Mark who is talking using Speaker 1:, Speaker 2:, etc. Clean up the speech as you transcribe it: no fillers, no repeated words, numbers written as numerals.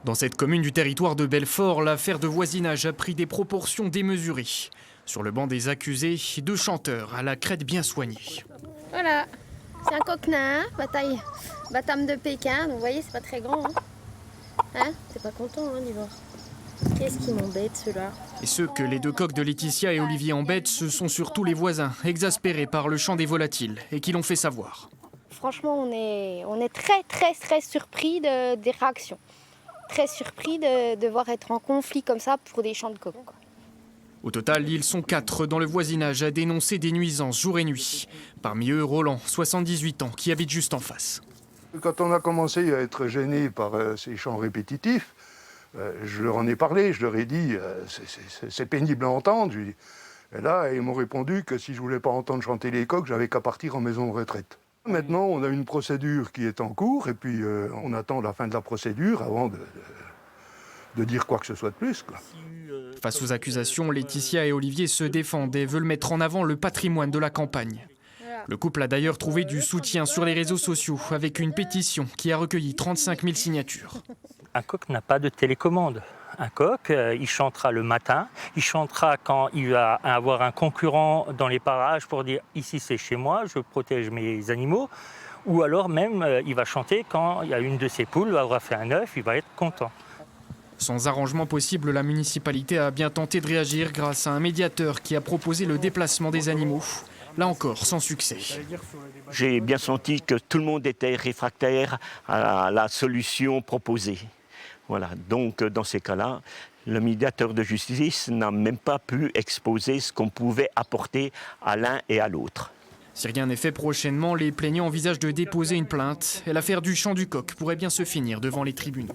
Speaker 1: Dans cette commune du territoire de Belfort, l'affaire de voisinage a pris des proportions démesurées. Sur le banc des accusés, deux chanteurs à la crête bien soignée.
Speaker 2: Voilà, c'est un coquelin, bataille Batam de Pékin, donc vous voyez, c'est pas très grand. Hein, c'est pas content, hein, d'y voir. Qu'est-ce qui m'embête, ceux-là?
Speaker 1: Et ceux que les deux coqs de Laetitia et Olivier embêtent, ce sont surtout les voisins, exaspérés par le chant des volatiles, et qui l'ont fait savoir.
Speaker 2: Franchement, on est très surpris des réactions. Très surpris de devoir être en conflit comme ça pour des chants de coqs.
Speaker 1: Au total, ils sont 4 dans le voisinage à dénoncer des nuisances jour et nuit. Parmi eux, Roland, 78 ans, qui habite juste en face.
Speaker 3: Quand on a commencé à être gêné par ces chants répétitifs, je leur en ai parlé, je leur ai dit c'est pénible à entendre. Et là, ils m'ont répondu que si je voulais pas entendre chanter les coqs, j'avais qu'à partir en maison de retraite. Maintenant, on a une procédure qui est en cours et puis on attend la fin de la procédure avant de dire quoi que ce soit de plus, quoi.
Speaker 1: Face aux accusations, Laetitia et Olivier se défendent et veulent mettre en avant le patrimoine de la campagne. Le couple a d'ailleurs trouvé du soutien sur les réseaux sociaux avec une pétition qui a recueilli 35 000 signatures.
Speaker 4: Un coq n'a pas de télécommande. Un coq, il chantera le matin, il chantera quand il va avoir un concurrent dans les parages pour dire « ici c'est chez moi, je protège mes animaux ». Ou alors même, il va chanter quand il y a une de ses poules aura fait un œuf, il va être content.
Speaker 1: Sans arrangement possible, la municipalité a bien tenté de réagir grâce à un médiateur qui a proposé le déplacement des animaux. Là encore, sans succès.
Speaker 5: J'ai bien senti que tout le monde était réfractaire à la solution proposée. Voilà. Donc, dans ces cas-là, le médiateur de justice n'a même pas pu exposer ce qu'on pouvait apporter à l'un et à l'autre.
Speaker 1: Si rien n'est fait prochainement, les plaignants envisagent de déposer une plainte et l'affaire du chant du coq pourrait bien se finir devant les tribunaux.